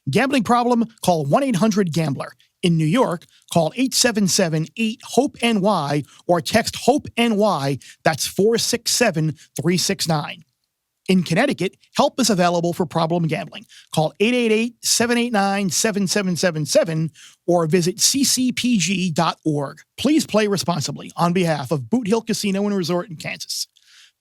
Gambling problem? Call 1-800-GAMBLER. In New York, call 877-8-HOPE-NY or text HOPE-NY. That's 467-369. In Connecticut, help is available for problem gambling. Call 888-789-7777 or visit ccpg.org. Please play responsibly on behalf of Boot Hill Casino and Resort in Kansas.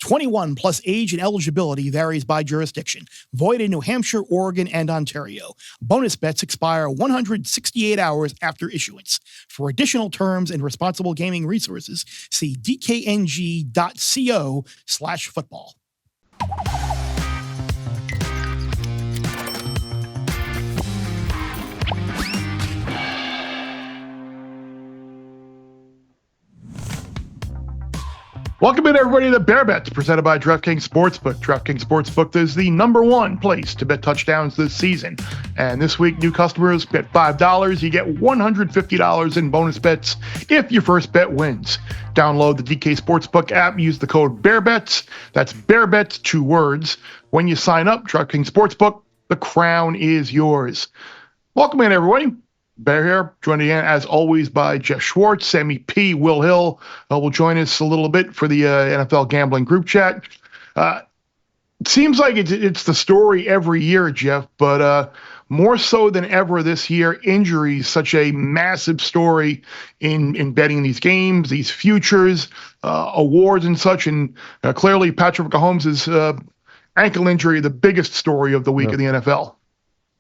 21 plus age and eligibility varies by jurisdiction. Void in New Hampshire, Oregon, and Ontario. Bonus bets expire 168 hours after issuance. For additional terms and responsible gaming resources, see dkng.co/football. Welcome in, everybody, to Bear Bets, presented by DraftKings Sportsbook. DraftKings Sportsbook is the #1 place to bet touchdowns this season. And this week, new customers bet $5. You get $150 in bonus bets if your first bet wins. Download the DK Sportsbook app. Use the code BEARBETS. That's BEARBETS, 2 words. When you sign up, DraftKings Sportsbook, the crown is yours. Welcome in, everybody. Bear here, joined again, as always, by Geoff Schwartz. Sammy P Will Hill will join us a little bit for the NFL gambling group chat. It seems like it's the story every year, Jeff, but more so than ever this year, injuries, such a massive story in betting these games, these futures, awards and such. And clearly Patrick Mahomes' ankle injury, the biggest story of the week in the NFL.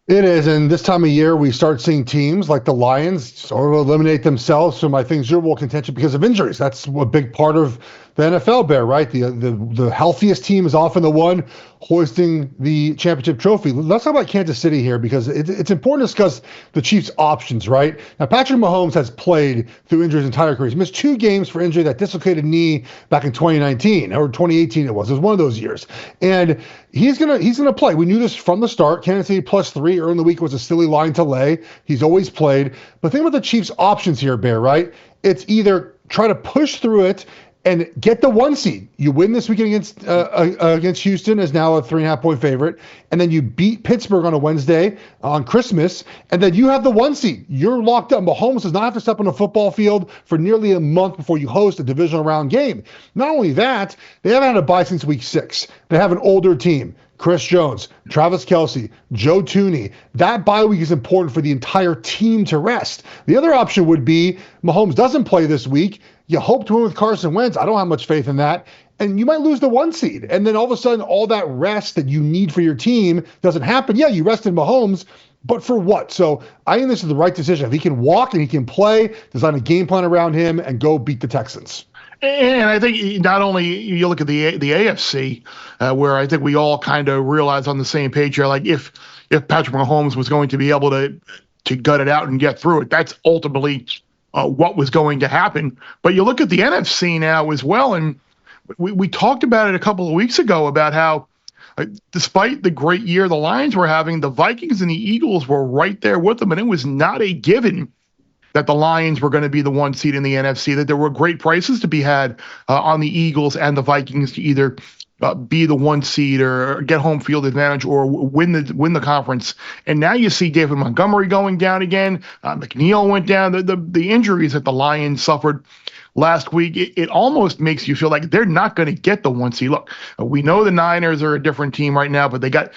It is, and this time of year, we start seeing teams like the Lions sort of eliminate themselves from, I think, Super Bowl contention because of injuries. That's a big part of the NFL, Bear, right? The healthiest team is often the one hoisting the championship trophy. Let's talk about Kansas City here because it's important to discuss the Chiefs' options, right? Now, Patrick Mahomes has played through injury his entire career. He missed 2 games for injury, that dislocated knee back in 2019 or 2018 it was. It was one of those years. And he's gonna play. We knew this from the start. Kansas City +3 early in the week was a silly line to lay. He's always played. But think about the Chiefs' options here, Bear, right? It's either try to push through it and get the 1 seed. You win this weekend against Houston as now a 3.5-point favorite, and then you beat Pittsburgh on a Wednesday on Christmas, and then you have the 1 seed. You're locked up. Mahomes does not have to step on a football field for nearly a month before you host a divisional round game. Not only that, they haven't had a bye since week 6. They have an older team. Chris Jones, Travis Kelce, Joe Thuney. That bye week is important for the entire team to rest. The other option would be Mahomes doesn't play this week. You hope to win with Carson Wentz. I don't have much faith in that. And you might lose the 1 seed. And then all of a sudden, all that rest that you need for your team doesn't happen. Yeah, you rested Mahomes, but for what? So I think this is the right decision. If he can walk and he can play, design a game plan around him and go beat the Texans. And I think not only you look at the AFC, where I think we all kind of realize on the same page here, like if Patrick Mahomes was going to be able to gut it out and get through it, that's ultimately what was going to happen. But you look at the NFC now as well, and we talked about it a couple of weeks ago about how despite the great year the Lions were having, the Vikings and the Eagles were right there with them, and it was not a given that the Lions were going to be the 1 seed in the NFC, that there were great prices to be had on the Eagles and the Vikings to either be the 1 seed or get home field advantage or win the conference. And now you see David Montgomery going down again. McNeil went down. The injuries that the Lions suffered last week, it almost makes you feel like they're not going to get the 1 seed. Look, we know the Niners are a different team right now, but they got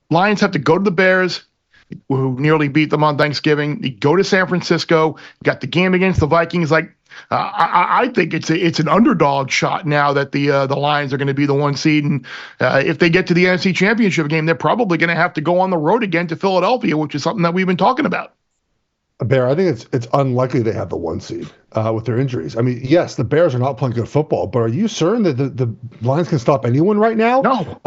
Lions have to go to the Bears, who nearly beat them on Thanksgiving. You go to San Francisco, got the game against the Vikings. Like I think it's an underdog shot now that the Lions are going to be the 1 seed, and if they get to the NFC Championship game, they're probably going to have to go on the road again to Philadelphia, which is something that we've been talking about. Bear, I think it's unlikely they have the 1 seed with their injuries. I mean, yes, the Bears are not playing good football, but are you certain that the Lions can stop anyone right now? No.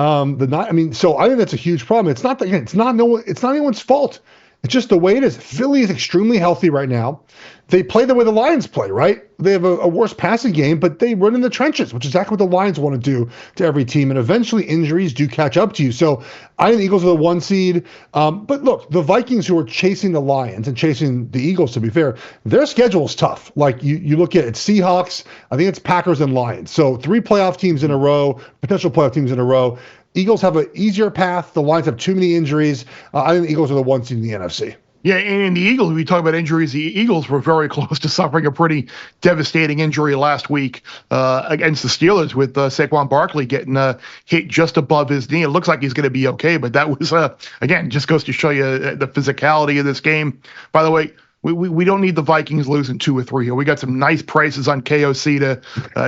So I think that's a huge problem. It's not anyone's fault. It's just the way it is. Philly is extremely healthy right now. They play the way the Lions play, right? They have a worse passing game, but they run in the trenches, which is exactly what the Lions want to do to every team. And eventually injuries do catch up to you. So I think the Eagles are the 1 seed. But look, the Vikings, who are chasing the Lions and chasing the Eagles, to be fair, their schedule is tough. Like you look at it, Seahawks, I think it's Packers and Lions. So 3 playoff teams in a row, potential playoff teams in a row. Eagles have an easier path. The Lions have too many injuries. I think the Eagles are the 1 seed in the NFC. Yeah, and the Eagles, we talk about injuries, the Eagles were very close to suffering a pretty devastating injury last week against the Steelers with Saquon Barkley getting hit just above his knee. It looks like he's going to be okay, but that was, again, just goes to show you the physicality of this game. By the way, we don't need the Vikings losing 2 or 3 here. We got some nice prices on KOC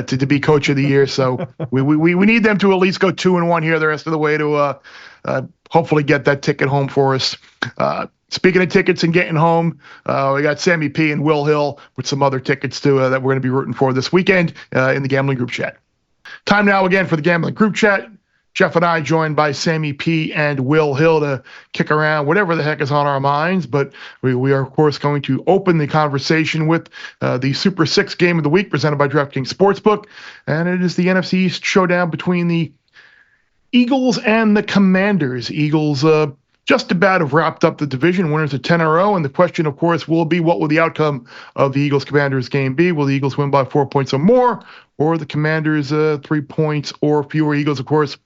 to be coach of the year, so we need them to at least go 2-1 here the rest of the way to hopefully get that ticket home for us. Speaking of tickets and getting home, we got Sammy P and Will Hill with some other tickets too that we're going to be rooting for this weekend in the Gambling Group Chat. Time now again for the Gambling Group Chat. Jeff and I joined by Sammy P and Will Hill to kick around whatever the heck is on our minds. But we are, of course, going to open the conversation with the Super 6 game of the week presented by DraftKings Sportsbook. And it is the NFC East showdown between the Eagles and the Commanders. Eagles just about have wrapped up the division. Winners of 10 in a row. And the question, of course, will be what will the outcome of the Eagles-Commanders game be? Will the Eagles win by 4 points or more? Or the Commanders 3 points or fewer? Eagles, of course,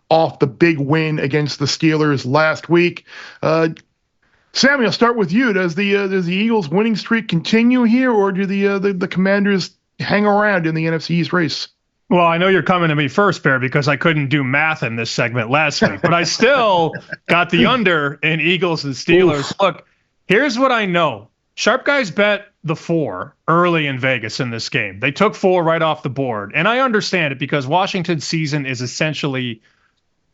off the big win against the Steelers last week. Sammy, I'll start with you. Does the Eagles winning streak continue here, or do the Commanders hang around in the NFC East race? Well, I know you're coming to me first, Bear, because I couldn't do math in this segment last week, but I still got the under in Eagles and Steelers. Oof. Look, here's what I know. Sharp guys bet the 4 early in Vegas in this game. They took 4 right off the board, and I understand it because Washington's season is essentially,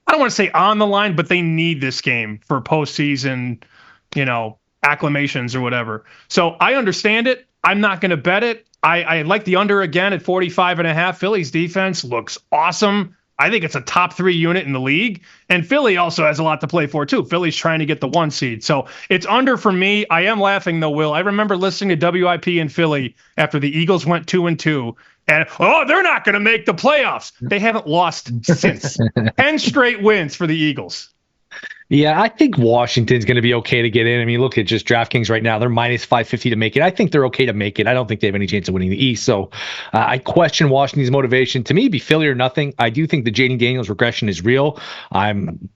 I don't want to say on the line, but they need this game for postseason, acclamations or whatever. So I understand it. I'm not going to bet it. I like the under again at 45.5. Philly's defense looks awesome. I think it's a top 3 unit in the league. And Philly also has a lot to play for, too. Philly's trying to get the 1 seed. So it's under for me. I am laughing, though, Will. I remember listening to WIP in Philly after the Eagles went 2-2. And, they're not going to make the playoffs. They haven't lost since. 10 straight wins for the Eagles. Yeah, I think Washington's going to be okay to get in. I mean, look at just DraftKings right now. They're minus 550 to make it. I think they're okay to make it. I don't think they have any chance of winning the East. So I question Washington's motivation. To me, it'd be Philly or nothing. I do think the Jaden Daniels regression is real. I'm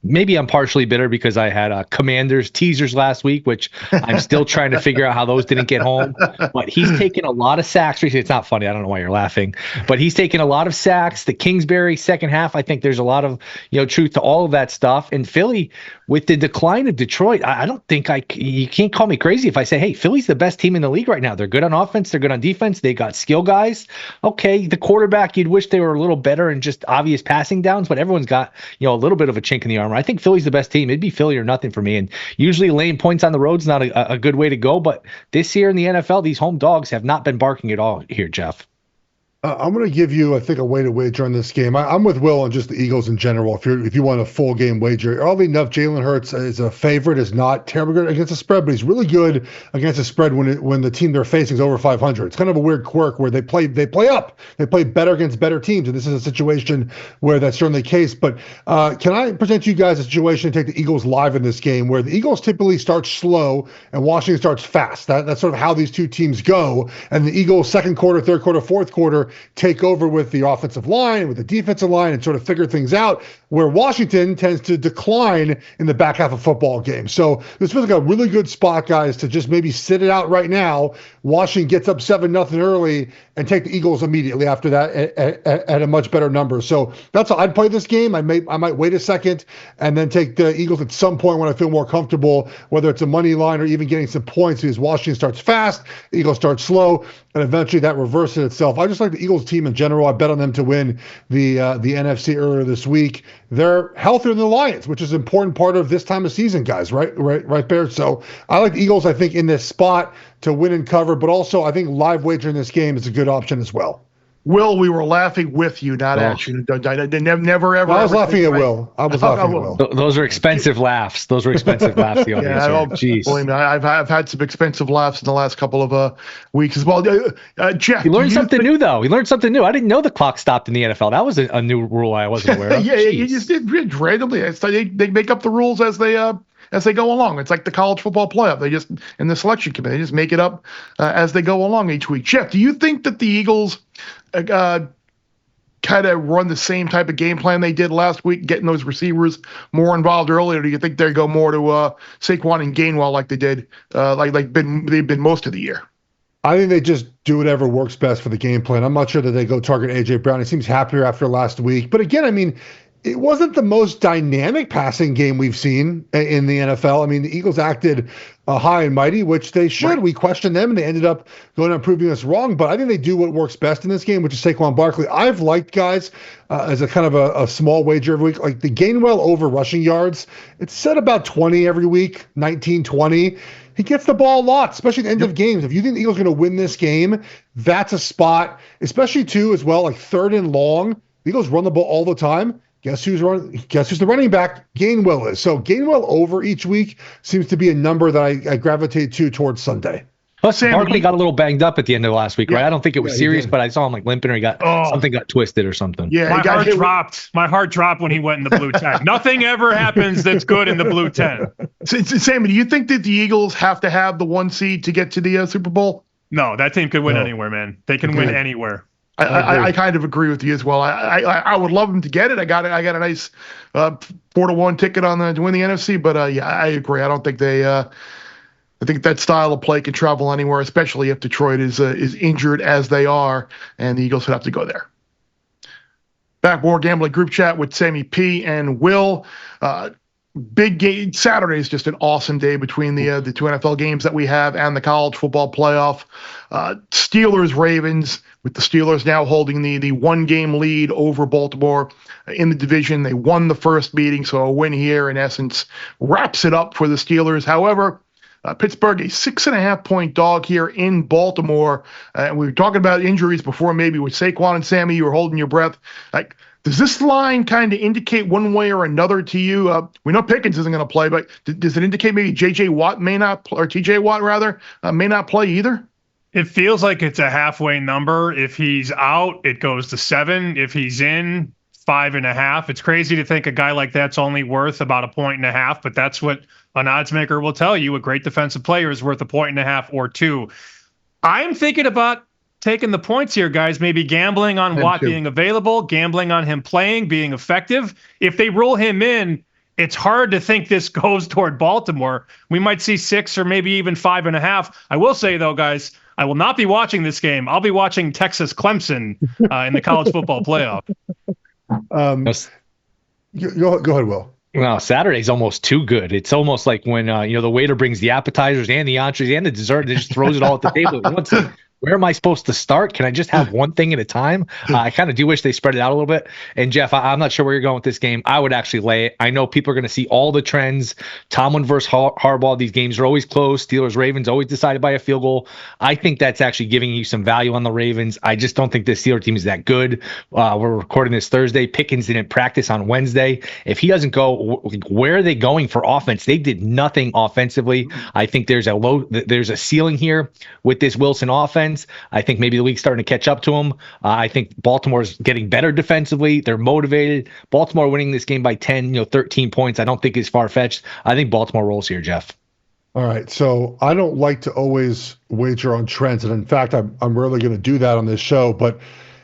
partially bitter because I had Commanders teasers last week, which I'm still trying to figure out how those didn't get home. But he's taken a lot of sacks. It's not funny. I don't know why you're laughing. But he's taken a lot of sacks. The Kingsbury second half, I think there's a lot of truth to all of that stuff. And Philly, with the decline of Detroit, I don't think you can't call me crazy if I say, hey, Philly's the best team in the league right now. They're good on offense. They're good on defense. They got skill guys. Okay, the quarterback, you'd wish they were a little better in just obvious passing downs, but everyone's got, a little bit of a chink in the armor. I think Philly's the best team. It'd be Philly or nothing for me. And usually laying points on the road is not a good way to go. But this year in the NFL, these home dogs have not been barking at all here, Jeff. I'm going to give you, I think, a way to wager on this game. I'm with Will on just the Eagles in general. If you want a full game wager, oddly enough, Jalen Hurts is a favorite. Is not terribly good against the spread, but he's really good against the spread when the team they're facing is over 500. It's kind of a weird quirk where they play up. They play better against better teams, and this is a situation where that's certainly the case. But can I present you guys a situation to take the Eagles live in this game, where the Eagles typically start slow and Washington starts fast? That's sort of how these two teams go, and the Eagles second quarter, third quarter, fourth quarter take over with the offensive line, with the defensive line, and sort of figure things out, where Washington tends to decline in the back half of football games. So this feels like a really good spot, guys, to just maybe sit it out right now. Washington gets up 7-0 early and take the Eagles immediately after that at a much better number. So that's how I'd play this game. I might wait a second and then take the Eagles at some point when I feel more comfortable, whether it's a money line or even getting some points, because Washington starts fast, Eagles start slow, and eventually that reverses itself. I just like the Eagles team in general. I bet on them to win the NFC earlier this week. They're healthier than the Lions, which is an important part of this time of season, guys, right, Bear? So I like the Eagles, I think, in this spot to win and cover, but also I think live wagering this game is a good option as well. Will, we were laughing with you, not at you. Never, ever. I was laughing at Will. I was laughing at Will. Those are expensive laughs. The audience. Jeez. Believe me, I've had some expensive laughs in the last couple of weeks as well. Jeff, you learned something new, though. We learned something new. I didn't know the clock stopped in the NFL. That was a new rule I wasn't aware of. Yeah, you just did randomly. They make up the rules as they go along. It's like the college football playoff. They just, in the selection committee, they just make it up as they go along each week. Jeff, do you think that the Eagles kind of run the same type of game plan they did last week, getting those receivers more involved earlier? Or do you think they go more to Saquon and Gainwell like they did, they've been most of the year? I think they just do whatever works best for the game plan. I'm not sure that they go target A.J. Brown. He seems happier after last week. But again, I mean, it wasn't the most dynamic passing game we've seen in the NFL. I mean, the Eagles acted high and mighty, which they should. Right. We questioned them, and they ended up going and proving us wrong. But I think they do what works best in this game, which is Saquon Barkley. I've liked guys as a kind of a small wager every week. Like the Gainwell over rushing yards, it's set about 20 every week, 19, 20. He gets the ball a lot, especially at the end of games. If you think the Eagles are going to win this game, that's a spot, especially too as well, like 3rd and long. The Eagles run the ball all the time. Guess who's the running back? Gainwell is. So Gainwell over each week seems to be a number that I gravitate to towards Sunday. Plus, Barkley got a little banged up at the end of last week, right? I don't think it was serious, but I saw him like limping, or something got twisted or something. Yeah, my heart dropped when he went in the blue 10. Nothing ever happens that's good in the blue 10. Sammy, do you think that the Eagles have to have the 1 seed to get to the Super Bowl? No, that team could win anywhere, man. They can win anywhere. I kind of agree with you as well. I would love them to get it. I got a nice 4-1 ticket to win the NFC, but I agree. I don't think they. I think that style of play can travel anywhere, especially if Detroit is injured as they are, and the Eagles would have to go there. Backboard Gambling Group Chat with Sammy P and Will. Big game. Saturday is just an awesome day between the 2 NFL games that we have and the college football playoff. Steelers-Ravens, with the Steelers now holding the 1-game lead over Baltimore in the division. They won the first meeting, so a win here, in essence, wraps it up for the Steelers. However, Pittsburgh, a 6.5-point dog here in Baltimore. And we were talking about injuries before, maybe with Saquon and Sammy. You were holding your breath. Like, does this line kind of indicate one way or another to you? We know Pickens isn't going to play, but does it indicate maybe J.J. Watt may not, or T.J. Watt rather, may not play either? It feels like it's a halfway number. If he's out, it goes to 7. If he's in, 5.5. It's crazy to think a guy like that's only worth about 1.5, but that's what an odds maker will tell you. A great defensive player is worth 1.5 or 2. I'm thinking about taking the points here, guys. Maybe gambling on Watt being available, gambling on him playing, being effective. If they roll him in, it's hard to think this goes toward Baltimore. We might see 6 or maybe even 5.5. I will say, though, guys, I will not be watching this game. I'll be watching Texas-Clemson in the college football playoff. Go ahead, Will. Well, Saturday's almost too good. It's almost like when the waiter brings the appetizers and the entrees and the dessert and just throws it all at the table at once. Where am I supposed to start? Can I just have one thing at a time? I kind of do wish they spread it out a little bit. And Jeff, I'm not sure where you're going with this game. I would actually lay it. I know people are going to see all the trends. Tomlin versus Harbaugh. These games are always close. Steelers, Ravens, always decided by a field goal. I think that's actually giving you some value on the Ravens. I just don't think this Steelers team is that good. We're recording this Thursday. Pickens didn't practice on Wednesday. If he doesn't go, where are they going for offense? They did nothing offensively. I think there's a ceiling here with this Wilson offense. I think maybe the league's starting to catch up to them. I think Baltimore's getting better defensively. They're motivated. Baltimore winning this game by 10, 13 points, I don't think is far-fetched. I think Baltimore rolls here, Jeff. All right. So I don't like to always wager on trends. And in fact, I'm rarely going to do that on this show, but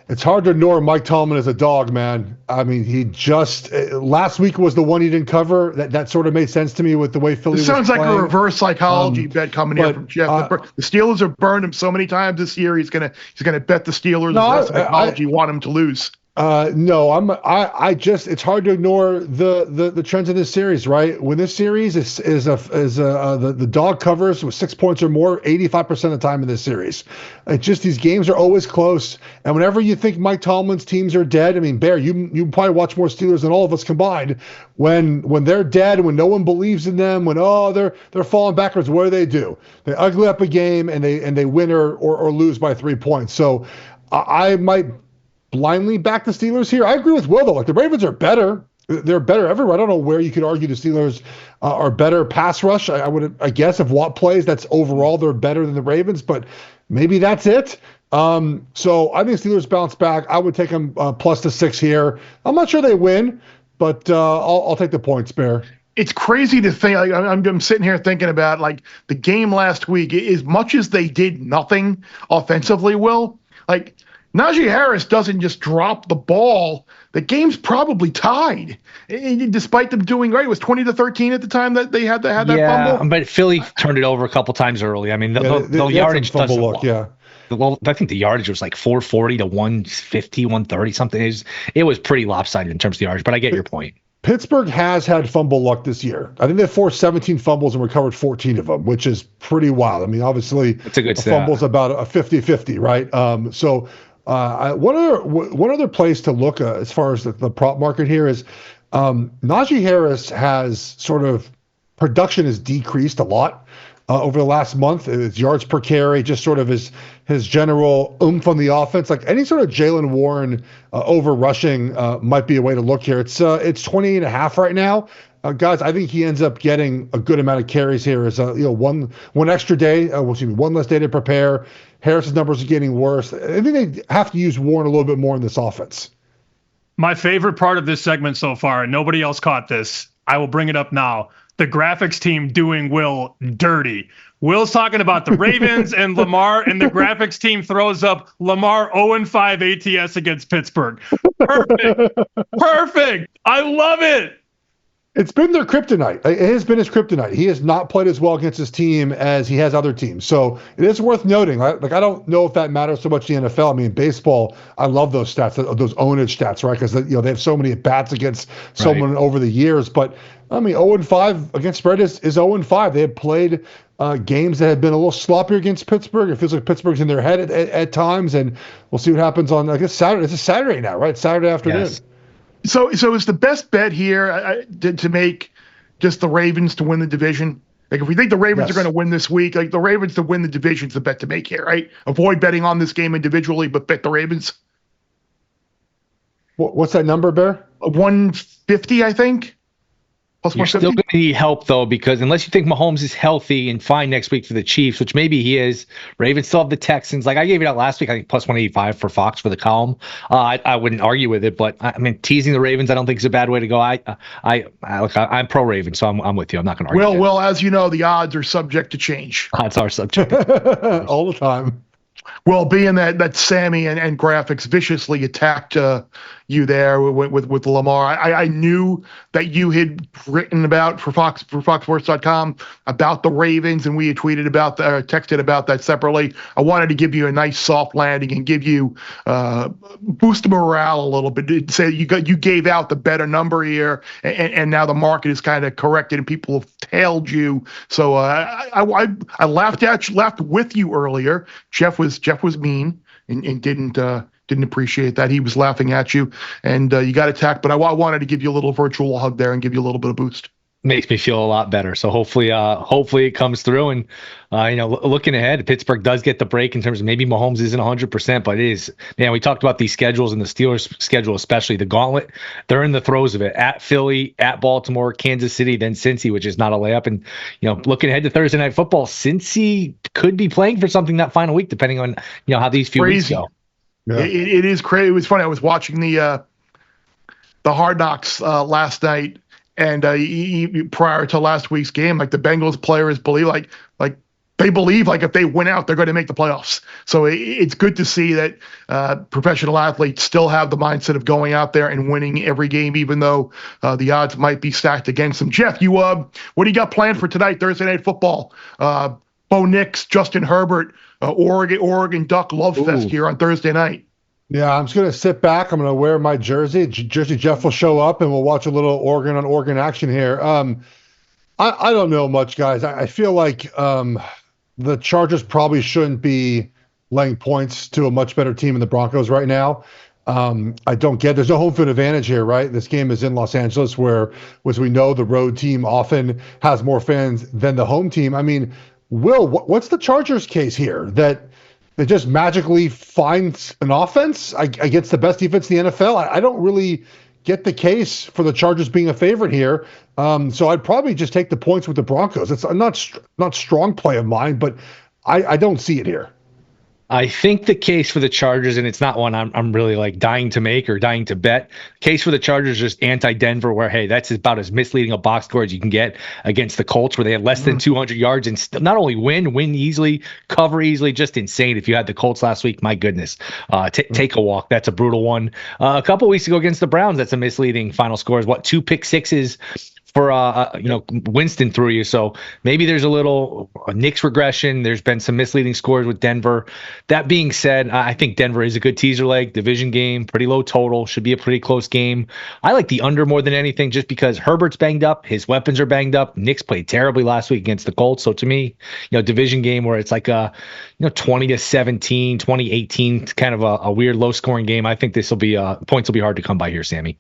it's hard to ignore Mike Tomlin as a dog, man. I mean, he just last week was the one he didn't cover. That sort of made sense to me with the way Philly was sounds like playing. A reverse psychology bet coming here from Jeff. The Steelers have burned him so many times this year. He's gonna bet the Steelers. Reverse psychology want him to lose. No, it's hard to ignore the trends in this series, right? When this series is the dog covers with 6 points or more 85% of the time in this series. It's just these games are always close. And whenever you think Mike Tomlin's teams are dead, I mean, Bear, you probably watch more Steelers than all of us combined. When they're dead, when no one believes in them, when they're falling backwards, what do? They ugly up a game and they win or lose by 3 points. So I might blindly back the Steelers here. I agree with Will, though. Like, the Ravens are better. They're better everywhere. I don't know where you could argue the Steelers are better pass rush. I guess if Watt plays, that's overall they're better than the Ravens, but maybe that's it. So I think Steelers bounce back. I would take them plus the 6 here. I'm not sure they win, but I'll take the points, Bear. It's crazy to think. Like, I'm sitting here thinking about like the game last week. As much as they did nothing offensively, Will, like, Najee Harris doesn't just drop the ball. The game's probably tied, despite them doing great. It was 20-13 at the time that they had that fumble. But Philly turned it over a couple times early. I mean, the yardage doesn't look. Yeah. Well, I think the yardage was like 440 to 150, 130, something. It was pretty lopsided in terms of the yardage, but I get your point. Pittsburgh has had fumble luck this year. I think they forced 17 fumbles and recovered 14 of them, which is pretty wild. I mean, obviously, it's a good fumble's about a 50-50, right? One other place to look as far as the prop market here is Najee Harris has sort of production has decreased a lot over the last month. His yards per carry, just sort of his general oomph on the offense. Like any sort of Jaylen Warren over rushing might be a way to look here. It's 28.5 right now. Guys, I think he ends up getting a good amount of carries here as one extra day, one less day to prepare. Harris's numbers are getting worse. I think they have to use Warren a little bit more in this offense. My favorite part of this segment so far, and nobody else caught this, I will bring it up now. The graphics team doing Will dirty. Will's talking about the Ravens and Lamar, and the graphics team throws up Lamar 0-5 ATS against Pittsburgh. Perfect. I love it. It's been their kryptonite. It has been his kryptonite. He has not played as well against his team as he has other teams. So it is worth noting. I don't know if that matters so much in the NFL. I mean, baseball, I love those stats, those ownage stats, right? Because they have so many at-bats against someone over the years. But, I mean, 0-5 against spread is 0-5. They have played games that have been a little sloppier against Pittsburgh. It feels like Pittsburgh's in their head at times. And we'll see what happens on, I guess, Saturday. It's a Saturday now, right? Saturday afternoon. Yes. So is the best bet here to make just the Ravens to win the division? Like if we think the Ravens are going to win this week, like the Ravens to win the division is the bet to make here, right? Avoid betting on this game individually, but bet the Ravens. What's that number, Bear? 150, I think. Plus You're still going to need help, though, because unless you think Mahomes is healthy and fine next week for the Chiefs, which maybe he is, Ravens still have the Texans. Like I gave it out last week, I think plus 185 for Fox for the column. I wouldn't argue with it, but I mean, teasing the Ravens, I don't think is a bad way to go. I'm pro Ravens, so I'm with you. I'm not going to argue. Well, as you know, the odds are subject to change. Odds are subject all the time. Well, being that Sammy and graphics viciously attacked you there with Lamar, I knew that you had written about for FoxSports.com about the Ravens, and we had tweeted about texted about that separately. I wanted to give you a nice soft landing and give you boost the morale a little bit. Say you gave out the better number here, and now the market is kind of corrected and people have tailed you. So I laughed with you earlier. Geoff was mean and didn't appreciate that. He was laughing at you, and you got attacked. But I wanted to give you a little virtual hug there and give you a little bit of boost. Makes me feel a lot better. So hopefully it comes through. And looking ahead, Pittsburgh does get the break in terms of maybe Mahomes isn't 100%, but it is. Man, we talked about these schedules and the Steelers' schedule, especially the gauntlet. They're in the throes of it. At Philly, at Baltimore, Kansas City, then Cincy, which is not a layup. And looking ahead to Thursday Night Football, Cincy could be playing for something that final week, depending on how these few weeks go. Yeah. It is crazy. It was funny. I was watching the Hard Knocks last night, and prior to last week's game, like the Bengals players believe, like they believe, like if they win out, they're going to make the playoffs. So it's good to see that professional athletes still have the mindset of going out there and winning every game, even though the odds might be stacked against them. Geoff, what do you got planned for tonight, Thursday Night Football? Bo Nix, Justin Herbert, Oregon Duck Love Fest here on Thursday night. Yeah, I'm just going to sit back. I'm going to wear my jersey. Jersey Jeff will show up, and we'll watch a little Oregon on Oregon action here. I don't know much, guys. I feel like the Chargers probably shouldn't be laying points to a much better team in the Broncos right now. There's no home field advantage here, right? This game is in Los Angeles, where, as we know, the road team often has more fans than the home team. I mean, Will, what's the Chargers' case here? That they just magically find an offense against the best defense in the NFL? I don't really get the case for the Chargers being a favorite here. So I'd probably just take the points with the Broncos. It's not strong play of mine, but I don't see it here. I think the case for the Chargers, and it's not one I'm really like dying to make or dying to bet. Case for the Chargers is just anti-Denver, where hey, that's about as misleading a box score as you can get against the Colts, where they had less than 200 yards and not only win easily, cover easily, just insane. If you had the Colts last week, my goodness, take a walk. That's a brutal one. A couple weeks ago against the Browns, that's a misleading final score. Is what 2 pick sixes for Winston threw you. So maybe there's a little Knicks regression. There's been some misleading scores with Denver. That being said, I think Denver is a good teaser leg, division game, pretty low total, should be a pretty close game. I like the under more than anything just because Herbert's banged up, his weapons are banged up. Knicks played terribly last week against the Colts. So to me, division game where it's like a 20-17, 20-18, kind of a weird low scoring game. I think this will be points will be hard to come by here, Sammy.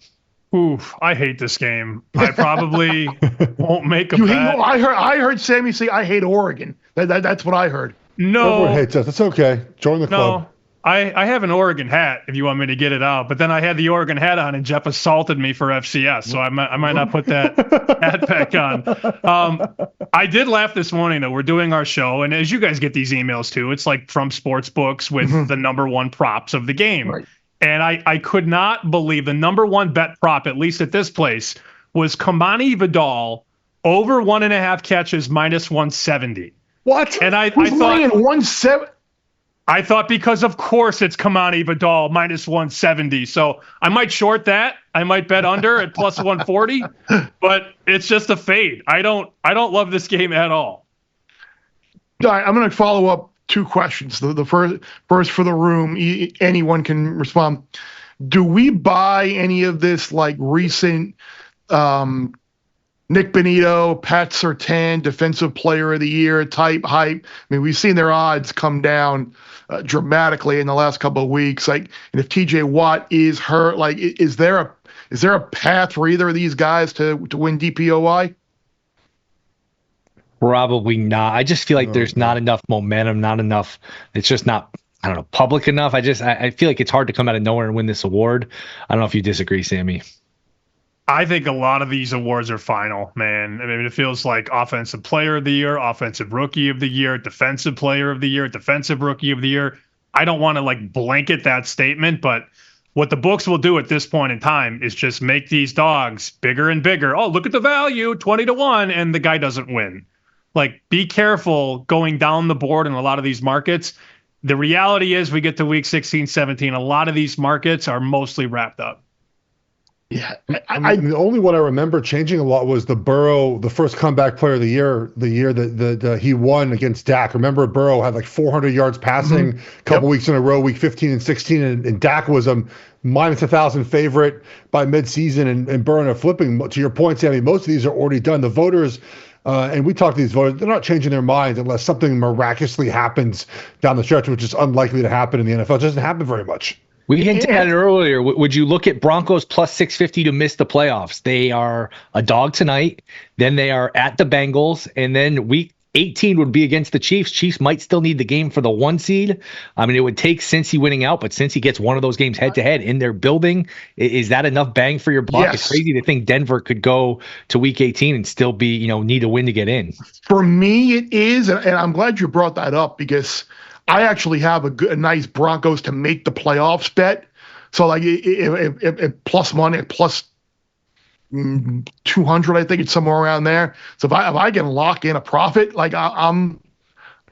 Oof, I hate this game. I probably won't make a bet. I heard Sammy say I hate Oregon. That's what I heard. No. Everyone hates us. It's okay. Join the club. No. I have an Oregon hat if you want me to get it out, but then I had the Oregon hat on and Jeff assaulted me for FCS, so I might not put that hat back on. I did laugh this morning though. We're doing our show, and as you guys get these emails too, it's like from sports books with the number one props of the game. Right. And I could not believe the number one bet prop, at least at this place, was Kamani Vidal over 1.5 catches minus 170. What? And I Who's thought laying 170. I thought because of course it's Kamani Vidal minus 170. So I might short that. I might bet under at plus 140, but it's just a fade. I don't love this game at all. All right, I'm going to follow up 2 questions. The first for the room, anyone can respond. Do we buy any of this like recent Nick Bonito, Pat Surtain, Defensive Player of the Year type hype? I mean, we've seen their odds come down dramatically in the last couple of weeks. Like, and if TJ Watt is hurt, like, is there a path for either of these guys to win DPOY? Probably not. I just feel like there's not enough momentum, not enough. It's just not, I don't know, public enough. I feel like it's hard to come out of nowhere and win this award. I don't know if you disagree, Sammy. I think a lot of these awards are final, man. I mean, it feels like Offensive Player of the Year, Offensive Rookie of the Year, Defensive Player of the Year, Defensive Rookie of the Year. I don't want to like blanket that statement, but what the books will do at this point in time is just make these dogs bigger and bigger. Oh, look at the value, 20-1, and the guy doesn't win. Like, be careful going down the board in a lot of these markets. The reality is we get to week 16, 17. A lot of these markets are mostly wrapped up. Yeah. The only one I remember changing a lot was the Burrow, the first comeback player of the year that he won against Dak. Remember, Burrow had like 400 yards passing a couple weeks in a row, week 15 and 16, and Dak was a minus 1,000 favorite by midseason, and Burrow are flipping. To your point, Sammy, most of these are already done. The voters, and we talk to these voters, they're not changing their minds unless something miraculously happens down the stretch, which is unlikely to happen in the NFL. It doesn't happen very much. We hinted at it earlier. Would you look at Broncos plus 650 to miss the playoffs? They are a dog tonight. Then they are at the Bengals. And then week 18 would be against the Chiefs. Chiefs might still need the game for the 1 seed. I mean, it would take Cincy winning out, but Cincy gets one of those games head-to-head in their building. Is that enough bang for your buck? Yes. It's crazy to think Denver could go to week 18 and still be, need a win to get in. For me, it is, and I'm glad you brought that up because I actually have a nice Broncos to make the playoffs bet. So like if plus money, plus 200, I think it's somewhere around there. So if I can lock in a profit, like I'm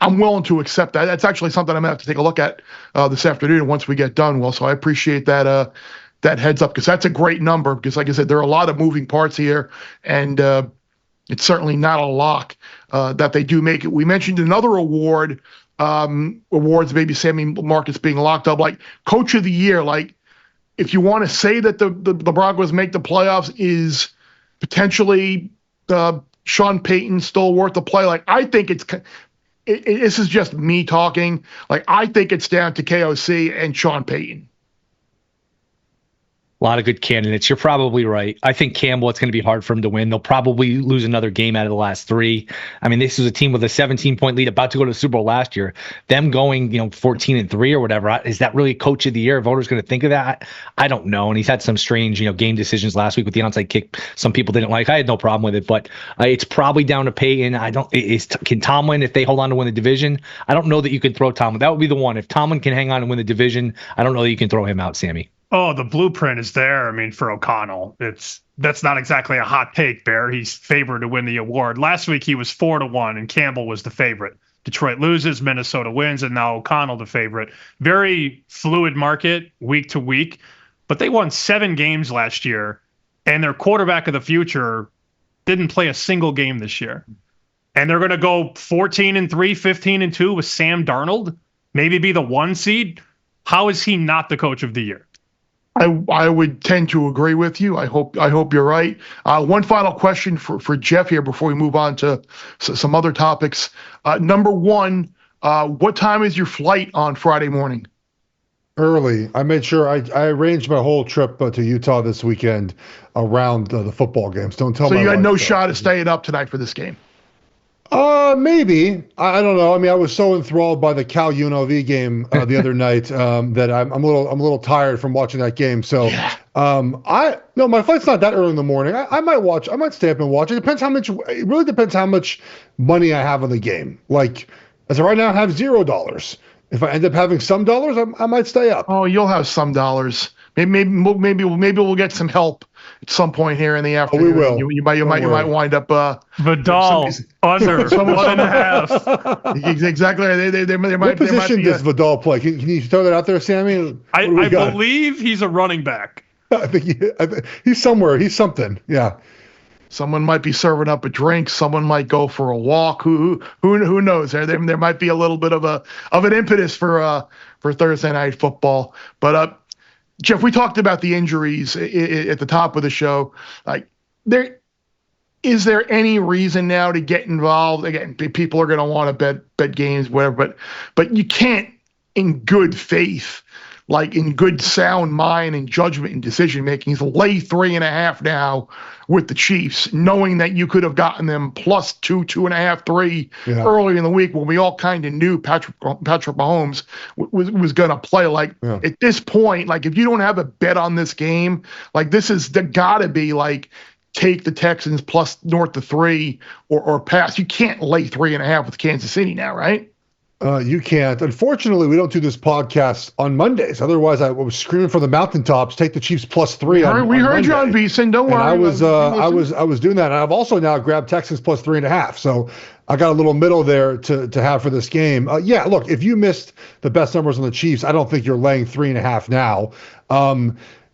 willing to accept that. That's actually something I'm gonna have to take a look at this afternoon once we get done. Well, so I appreciate that heads up because that's a great number. Because like I said, there are a lot of moving parts here, and it's certainly not a lock that they do make it. We mentioned another awards, maybe Sammy Marcus being locked up, like Coach of the Year. Like, if you want to say that the Broncos make the playoffs, is potentially Sean Payton still worth the play? Like, I think this is just me talking. Like, I think it's down to KOC and Sean Payton. A lot of good candidates. You're probably right. I think Campbell, it's going to be hard for him to win. They'll probably lose another game out of the last 3. I mean, this was a team with a 17-point lead about to go to the Super Bowl last year. Them going, 14-3 or whatever. Is that really coach of the year? Are voters going to think of that? I don't know. And he's had some strange, game decisions last week with the onside kick. Some people didn't like. I had no problem with it, but it's probably down to Peyton. Can Tomlin, if they hold on to win the division? I don't know that you could throw Tomlin. That would be the one. If Tomlin can hang on and win the division, I don't know that you can throw him out, Sammy. Oh, the blueprint is there. I mean, for O'Connell, that's not exactly a hot take, Bear. He's favored to win the award. Last week he was 4-1, and Campbell was the favorite. Detroit loses, Minnesota wins, and now O'Connell the favorite. Very fluid market week to week, but they won 7 games last year, and their quarterback of the future didn't play a single game this year. And they're going to go 14-3, 15-2 with Sam Darnold, maybe be the 1 seed. How is he not the coach of the year? I would tend to agree with you. I hope you're right. One final question for Geoff here before we move on to some other topics. Number one, what time is your flight on Friday morning? Early. I made sure I arranged my whole trip to Utah this weekend around the football games. Don't tell me. So you had no shot of staying up tonight for this game? Maybe. I don't know. I mean, I was so enthralled by the Cal UNLV game the other night that I'm a little tired from watching that game. So, my flight's not that early in the morning. I might stay up and watch. It really depends how much money I have on the game. Like, as of right now, I have $0. If I end up having some dollars, I might stay up. Oh, you'll have some dollars. Maybe we'll get some help at some point here in the afternoon. We will. You might wind up. Vidal under 1.5. Exactly. They might. What position does Vidal play? Can you throw that out there, Sammy? I believe he's a running back. I think he's somewhere. He's something. Yeah. Someone might be serving up a drink. Someone might go for a walk. Who knows? There might be a little bit of an impetus for Thursday night football. But Geoff, we talked about the injuries at the top of the show. Like, is there any reason now to get involved? Again, people are going to want to bet games, whatever. But you can't, in good faith, like in good sound mind and judgment and decision making, lay 3.5 now with the Chiefs, knowing that you could have gotten them plus 2.5, 3 early in the week when we all kind of knew Patrick Mahomes was going to play. Like, at this point, like, if you don't have a bet on this game, like, this is got to be like, take the Texans plus north of 3 or pass. You can't lay 3.5 with Kansas City now, right? You can't. Unfortunately, we don't do this podcast on Mondays. Otherwise, I was screaming from the mountaintops, take the Chiefs plus 3 on We heard Monday. you on VSiN. Don't worry. I was doing that. And I've also now grabbed Texans plus 3.5. So I got a little middle there to have for this game. Look, if you missed the best numbers on the Chiefs, I don't think you're laying 3.5 now.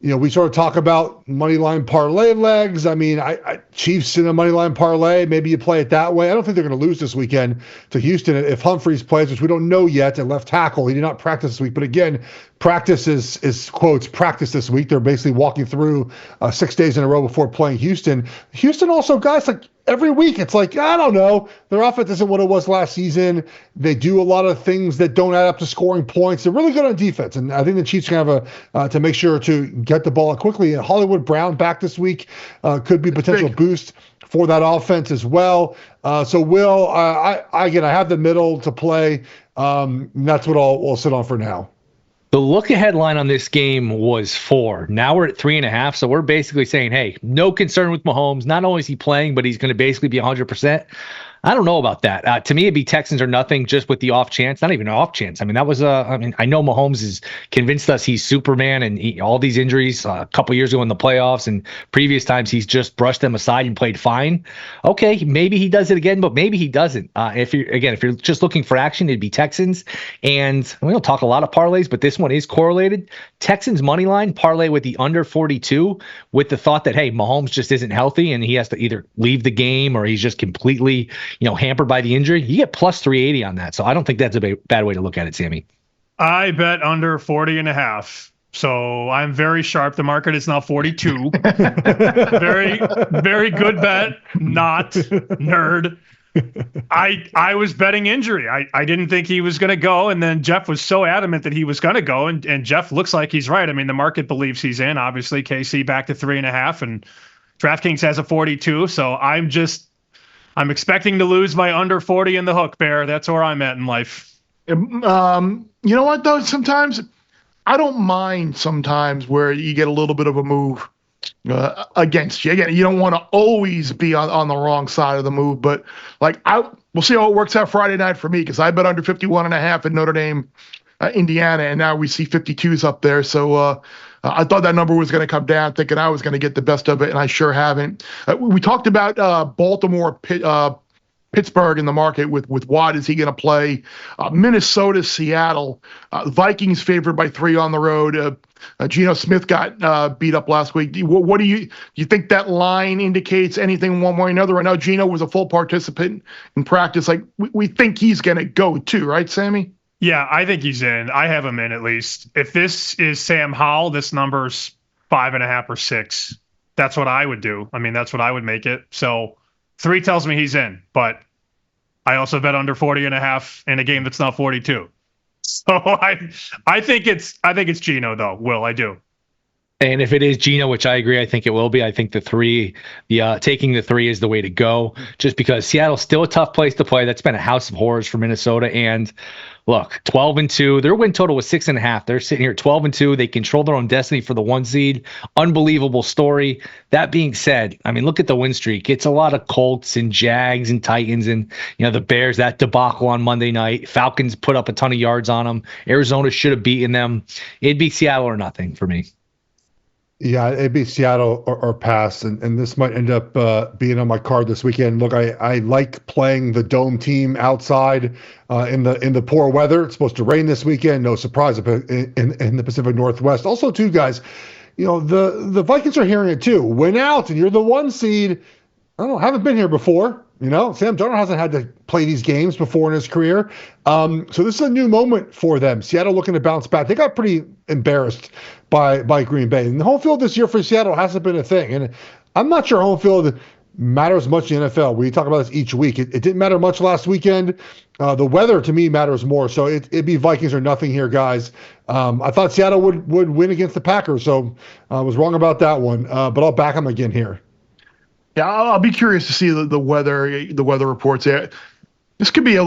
We sort of talk about money line parlay legs. I mean, Chiefs in a money line parlay, maybe you play it that way. I don't think they're going to lose this weekend to Houston if Humphreys plays, which we don't know yet, at left tackle. He did not practice this week. But again, practice is quotes, practice this week. They're basically walking through 6 days in a row before playing Houston. Houston also, guys, like, every week, it's like, I don't know. Their offense isn't what it was last season. They do a lot of things that don't add up to scoring points. They're really good on defense. And I think the Chiefs can have to make sure to get the ball quickly. And Hollywood Brown back this week could be a potential boost for that offense as well. So, Will, I have the middle to play. That's what we'll sit on for now. The look-ahead line on this game was 4. Now we're at 3.5, so we're basically saying, hey, no concern with Mahomes. Not only is he playing, but he's going to basically be 100%. I don't know about that. To me, it'd be Texans or nothing, just with the off chance. Not even an off chance. I mean, that was I know Mahomes has convinced us he's Superman, and all these injuries a couple years ago in the playoffs and previous times he's just brushed them aside and played fine. Okay, maybe he does it again, but maybe he doesn't. If you're just looking for action, it'd be Texans. And we don't talk a lot of parlays, but this one is correlated. Texans money line parlay with the under 42, with the thought that, hey, Mahomes just isn't healthy and he has to either leave the game or he's just completely hampered by the injury. You get plus 380 on that. So I don't think that's a bad way to look at it, Sammy. I bet under 40.5. So I'm very sharp. The market is now 42. Very, very good bet. Not nerd. I was betting injury. I didn't think he was going to go, and then Jeff was so adamant that he was going to go, and Jeff looks like he's right. I mean, the market believes he's in. Obviously, KC back to 3.5, and DraftKings has a 42. So I'm expecting to lose my under 40 in the hook, Bear. That's where I'm at in life. You know what though? Sometimes I don't mind. Sometimes where you get a little bit of a move against you. Again, you don't want to always be on the wrong side of the move, but we'll see how it works out Friday night for me, because I bet under 51.5 at Notre Dame, Indiana, and now we see 52s up there. So I thought that number was going to come down, thinking I was going to get the best of it, and I sure haven't. We talked about Baltimore, Pittsburgh in the market with Watt. Is he going to play? Minnesota, Seattle, Vikings favored by 3 on the road. Geno Smith got beat up last week. What do you think that line indicates anything one way or another? I know Geno was a full participant in practice. We think he's going to go too, right, Sammy? Yeah, I think he's in. I have him in at least. If this is Sam Howell, this number's 5.5 or 6. That's what I would do. I mean, that's what I would make it. So 3 tells me he's in, but I also bet under 40.5 in a game that's not 42. So I think it's Geno though. Will, I do. And if it is Geno, which I agree, I think it will be. I think taking the 3 is the way to go, just because Seattle's still a tough place to play. That's been a house of horrors for Minnesota. And look, 12-2, their win total was 6.5. They're sitting here 12-2. They control their own destiny for the 1 seed. Unbelievable story. That being said, I mean, look at the win streak. It's a lot of Colts and Jags and Titans and, the Bears, that debacle on Monday night. Falcons put up a ton of yards on them. Arizona should have beaten them. It'd be Seattle or nothing for me. Yeah, it'd be Seattle or pass, and this might end up being on my card this weekend. Look, I like playing the dome team outside in the poor weather. It's supposed to rain this weekend. No surprise in the Pacific Northwest. Also, too, guys, the Vikings are hearing it too. Win out, and you're the 1 seed. I don't know, haven't been here before. Sam Darnold hasn't had to play these games before in his career. So this is a new moment for them. Seattle looking to bounce back. They got pretty embarrassed by Green Bay. And the home field this year for Seattle hasn't been a thing. And I'm not sure home field matters much in the NFL. We talk about this each week. It didn't matter much last weekend. The weather, to me, matters more. So it'd be Vikings or nothing here, guys. I thought Seattle would win against the Packers, so I was wrong about that one. But I'll back them again here. Yeah, I'll be curious to see the weather reports. This could be a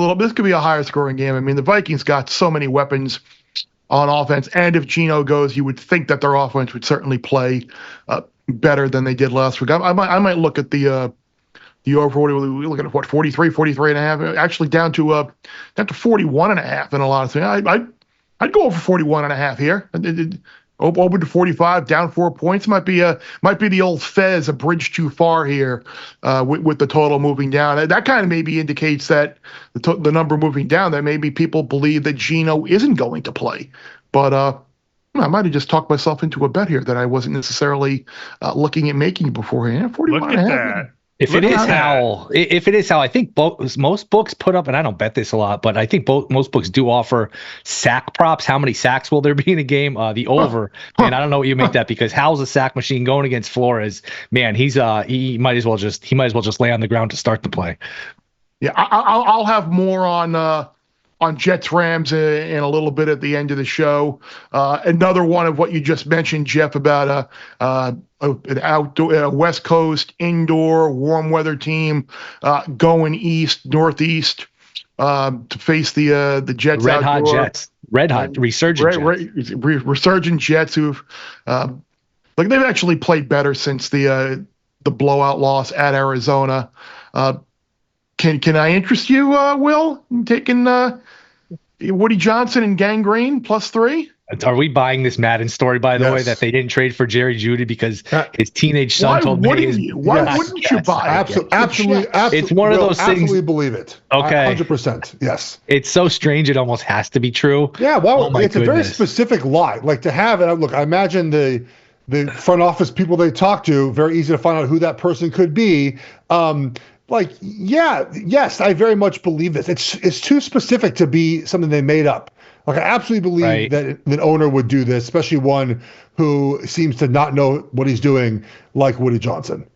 higher scoring game. I mean, the Vikings got so many weapons on offense, and if Geno goes, you would think that their offense would certainly play better than they did last week. I might look at the over 40. We look at 43.5, actually down to 41.5 in a lot of things. I'd go over 41.5 here. Open to 45, down 4 points might be the old Fez, a bridge too far here with the total moving down. That kind of maybe indicates that the number moving down, that maybe people believe that Geno isn't going to play. But I might have just talked myself into a bet here that I wasn't necessarily looking at making beforehand. 41.5. Look at that. If it is Howell, I think most books put up, and I don't bet this a lot, but I think most books do offer sack props. How many sacks will there be in a game? The over. And I don't know what you make that, because Howell's a sack machine going against Flores. Man, he might as well just lay on the ground to start the play. Yeah, I'll have more on Jets Rams in a little bit at the end of the show. Another one of what you just mentioned, Jeff, about an outdoor West Coast indoor warm weather team going northeast to face the Jets. Red hot resurgent Jets who've they've actually played better since the blowout loss at Arizona. Can I interest you, Will, in taking Woody Johnson and Gangrene +3? Are we buying this Madden story, by the way, that they didn't trade for Jerry Jeudy because his teenage son told me? Why wouldn't you buy it? Absolutely. It's one of those things. Absolutely believe it. Okay. 100%. Yes. It's so strange it almost has to be true. Yeah, well, it's a very specific lie. Like, to have it, look, I imagine the front office people they talk to, very easy to find out who that person could be. Yes, I very much believe this. It's too specific to be something they made up. Like, I absolutely believe that an owner would do this, especially one who seems to not know what he's doing, like Woody Johnson.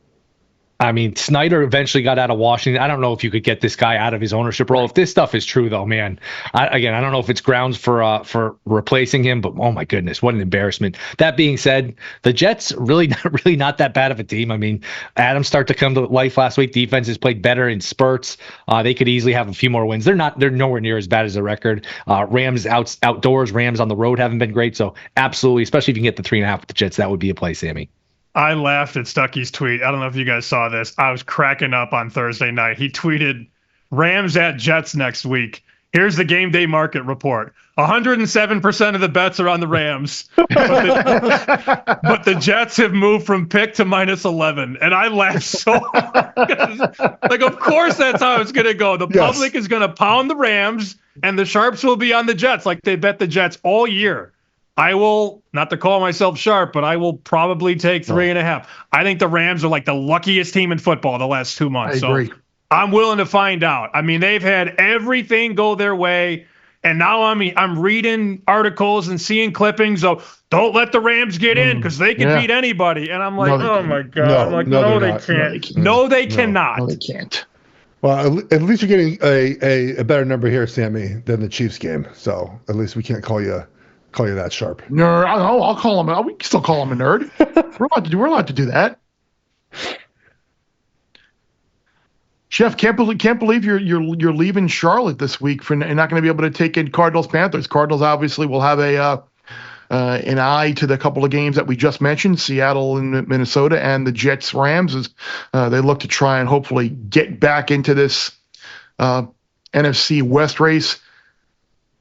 I mean, Snyder eventually got out of Washington. I don't know if you could get this guy out of his ownership role. If this stuff is true, though, man, I don't know if it's grounds for replacing him, but oh my goodness, what an embarrassment. That being said, the Jets really not that bad of a team. I mean, Adams started to come to life last week. Defense has played better in spurts. They could easily have a few more wins. They're nowhere near as bad as the record. Rams outdoors, Rams on the road haven't been great. So absolutely, especially if you can get the 3.5 with the Jets, that would be a play, Sammy. I laughed at Stucky's tweet. I don't know if you guys saw this. I was cracking up on Thursday night. He tweeted, Rams at Jets next week. Here's the game day market report. 107% of the bets are on the Rams. But the Jets have moved from pick to -11. And I laughed so hard. Like, of course that's how it's going to go. The public is going to pound the Rams, and the Sharps will be on the Jets like they bet the Jets all year. I will, not to call myself sharp, but I will probably take 3.5. I think the Rams are like the luckiest team in football the last 2 months. I agree. So I'm willing to find out. I mean, they've had everything go their way, and now I'm reading articles and seeing clippings of don't let the Rams get in because they can beat anybody. And I'm like, oh my God. I'm like, no, they can't. No, they cannot. No, they can't. Well, at least you're getting a better number here, Sammy, than the Chiefs game. So at least we can't call you that sharp. Nerd. I'll call him. We can still call him a nerd. We're allowed to do that. Jeff, can't believe you're leaving Charlotte this week for and not going to be able to take in Cardinals Panthers. Cardinals obviously will have an eye to the couple of games that we just mentioned, Seattle and Minnesota, and the Jets Rams, as they look to try and hopefully get back into this NFC West race.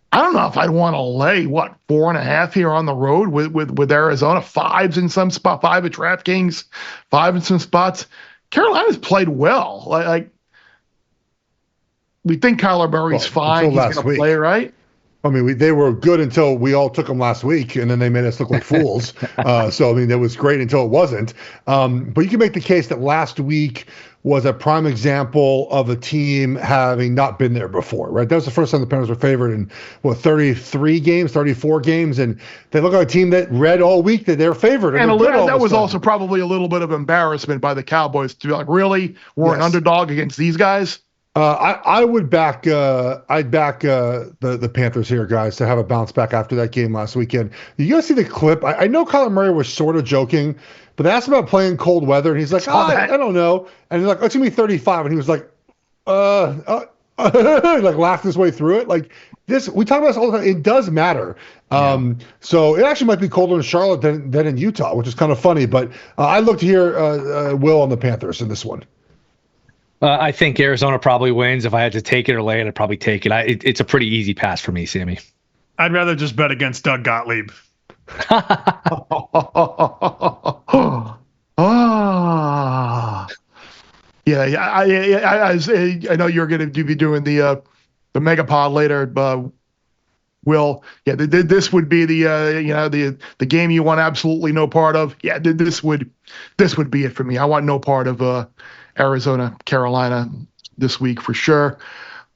I don't know if I'd want to lay 4.5 here on the road with Arizona, 5s in some spot, 5 at DraftKings, 5 in some spots. Carolina's played well. Like we think Kyler Murray's fine. He's going to play, right? I mean, they were good until we all took them last week, and then they made us look like fools. So, I mean, that was great until it wasn't. But you can make the case that last week was a prime example of a team having not been there before, right? That was the first time the Panthers were favored in, 34 games, and they look like a team that read all week that they're favored. And that was also probably a little bit of embarrassment by the Cowboys to be like, really? We're an underdog against these guys? I would back. I'd back the Panthers here, guys, to have a bounce back after that game last weekend. You guys see the clip? I know Kyler Murray was sort of joking, but they asked him about playing cold weather, and he's like, I don't know. And he's like, it's gonna be 35, and he was like, like laughed his way through it. Like this, we talk about this all the time. It does matter. So it actually might be colder in Charlotte than in Utah, which is kind of funny. But I looked here, Will, on the Panthers in this one. I think Arizona probably wins. If I had to take it or lay it, I'd probably take it. It's a pretty easy pass for me, Sammy. I'd rather just bet against Doug Gottlieb. I know you're going to be doing the Megapod later, Will. Yeah, this would be the game you want absolutely no part of. Yeah, this would be it for me. I want no part of Arizona, Carolina this week for sure.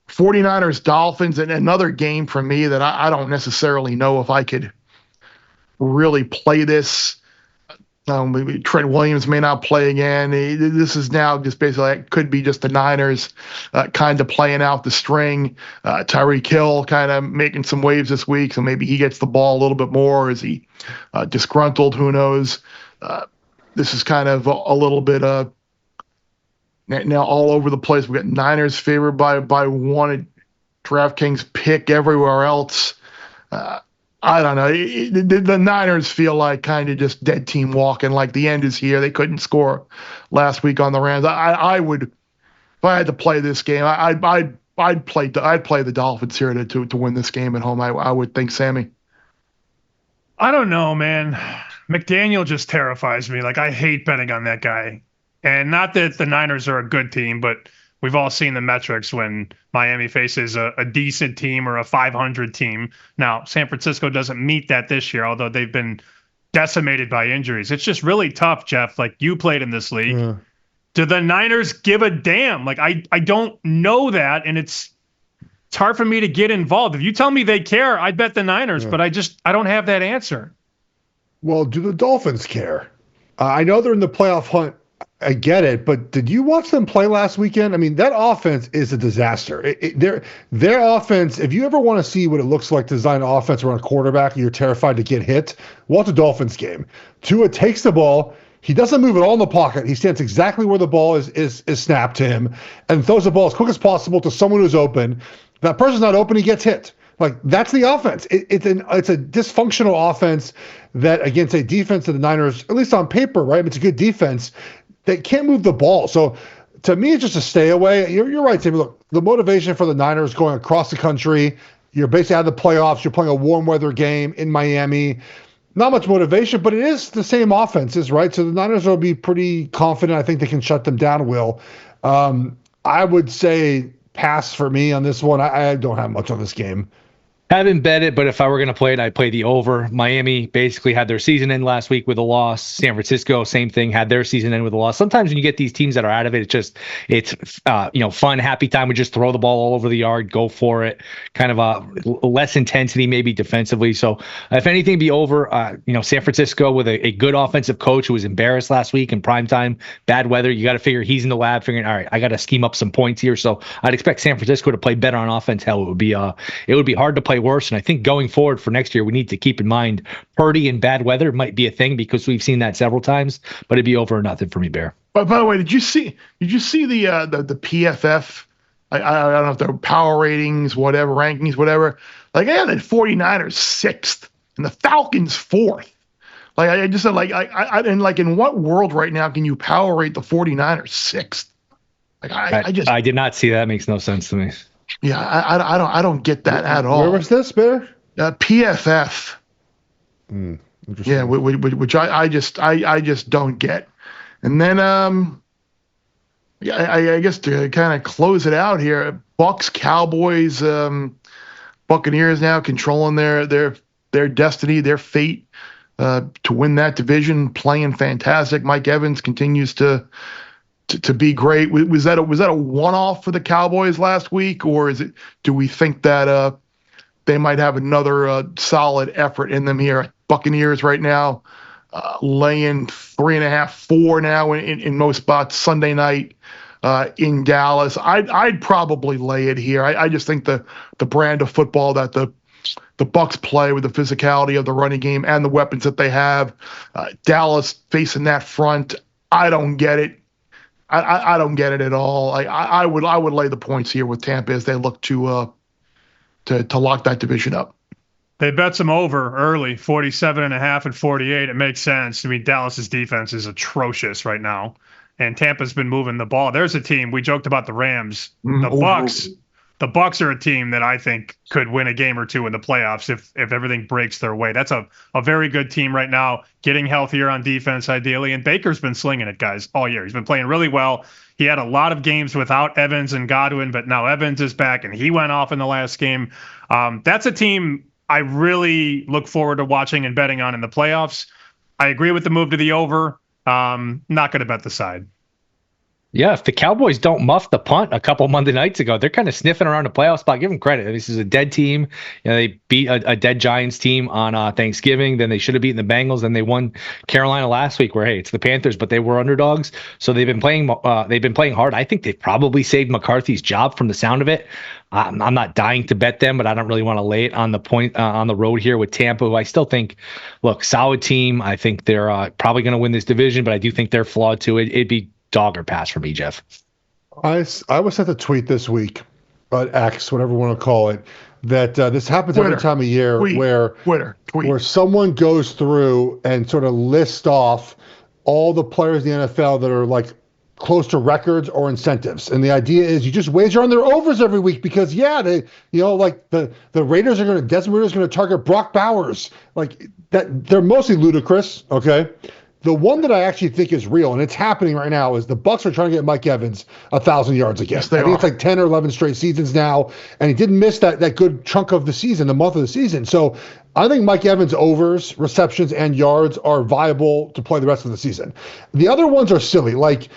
49ers, Dolphins, and another game for me that I don't necessarily know if I could really play this. Maybe Trent Williams may not play again. This is now just basically, it could be just the Niners kind of playing out the string. Tyreek Hill kind of making some waves this week, so maybe he gets the ball a little bit more. Is he disgruntled? Who knows? This is kind of a little bit now all over the place. We got Niners favored by 1 at DraftKings, pick everywhere else. I don't know. The Niners feel like kind of just dead team walking. Like the end is here. They couldn't score last week on the Rams. I would, if I had to play this game, I'd play the Dolphins here to win this game at home. I would think, Sammy. I don't know, man. McDaniel just terrifies me. Like, I hate betting on that guy. And not that the Niners are a good team, but we've all seen the metrics when Miami faces a decent team or a 500 team. Now, San Francisco doesn't meet that this year, although they've been decimated by injuries. It's just really tough, Jeff. Like, you played in this league. Yeah. Do the Niners give a damn? Like, I don't know that, and it's hard for me to get involved. If you tell me they care, I'd bet the Niners, but I don't have that answer. Well, do the Dolphins care? I know they're in the playoff hunt. I get it, but did you watch them play last weekend? I mean, that offense is a disaster. Their offense, if you ever want to see what it looks like to design an offense around a quarterback and you're terrified to get hit, watch a Dolphins game. Tua takes the ball. He doesn't move at all in the pocket. He stands exactly where the ball is snapped to him and throws the ball as quick as possible to someone who's open. If that person's not open, he gets hit. Like, that's the offense. It's a dysfunctional offense that against a defense of the Niners, at least on paper, right? It's a good defense. They can't move the ball. So to me, it's just a stay away. You're right, Timmy. Look, the motivation for the Niners going across the country, you're basically out of the playoffs. You're playing a warm weather game in Miami. Not much motivation, but it is the same offenses, right? So the Niners will be pretty confident. I think they can shut them down, Will. I would say pass for me on this one. I don't have much on this game. Haven't bet it, but if I were going to play it, I'd play the over. Miami basically had their season end last week with a loss. San Francisco, same thing, had their season end with a loss. Sometimes when you get these teams that are out of it, it's fun, happy time. We just throw the ball all over the yard, go for it. Kind of less intensity maybe defensively. So if anything, be over. San Francisco with a good offensive coach who was embarrassed last week in primetime, bad weather. You got to figure he's in the lab figuring, all right, I got to scheme up some points here. So I'd expect San Francisco to play better on offense. Hell, it would be hard to play worse. And I think going forward for next year, we need to keep in mind Purdy and bad weather might be a thing because we've seen that several times, but it'd be over or nothing for me, Bear. But by the way, did you see the PFF? I don't know if they're power ratings, whatever, rankings, whatever. Like, I had the 49ers 6th and the Falcons 4th. Like, I just said, in what world right now can you power rate the 49ers 6th? Like, I did not see that. It makes no sense to me. Yeah, I don't get that at all. Where was this, Bear? PFF. Interesting. Yeah, which I just don't get. And then I guess to kind of close it out here, Bucks, Cowboys, Buccaneers now controlling their destiny, their fate to win that division, playing fantastic. Mike Evans continues to be great. Was that a one-off for the Cowboys last week, or do we think that they might have another solid effort in them here? Buccaneers right now laying 3.5, 4 now in most spots Sunday night in Dallas. I'd probably lay it here. I just think the brand of football that the Bucks play with the physicality of the running game and the weapons that they have, Dallas facing that front, I don't get it. I don't get it at all. I would lay the points here with Tampa as they look to lock that division up. They bet some over early, 47.5 and 48. It makes sense. I mean, Dallas's defense is atrocious right now, and Tampa's been moving the ball. There's a team. We joked about the Rams. The Bucks are a team that I think could win a game or two in the playoffs if everything breaks their way. That's a very good team right now, getting healthier on defense ideally. And Baker's been slinging it, guys, all year. He's been playing really well. He had a lot of games without Evans and Godwin, but now Evans is back, and he went off in the last game. That's a team I really look forward to watching and betting on in the playoffs. I agree with the move to the over. Not going to bet the side. Yeah, if the Cowboys don't muff the punt a couple Monday nights ago, they're kind of sniffing around a playoff spot. Give them credit. This is a dead team. They beat a dead Giants team on Thanksgiving. Then they should have beaten the Bengals. Then they won Carolina last week, where it's the Panthers, but they were underdogs. So they've been playing. They've been playing hard. I think they've probably saved McCarthy's job from the sound of it. I'm not dying to bet them, but I don't really want to lay it on the point on the road here with Tampa, who I still think, look, solid team. I think they're probably going to win this division, but I do think they're flawed too. It'd be dog or pass for me, Geoff. I was sent a tweet this week, X, whatever you want to call it, that this happens every time of year where someone goes through and sort of lists off all the players in the NFL that are like close to records or incentives. And the idea is you just wager on their overs every week because, the Raiders are going to, Desmond Ridder's going to target Brock Bowers. Like that, they're mostly ludicrous, okay? The one that I actually think is real, and it's happening right now, is the Bucs are trying to get Mike Evans 1,000 yards again. Yes, I think it's like 10 or 11 straight seasons now, and he didn't miss that good chunk of the season, the month of the season. So I think Mike Evans' overs, receptions, and yards are viable to play the rest of the season. The other ones are silly, like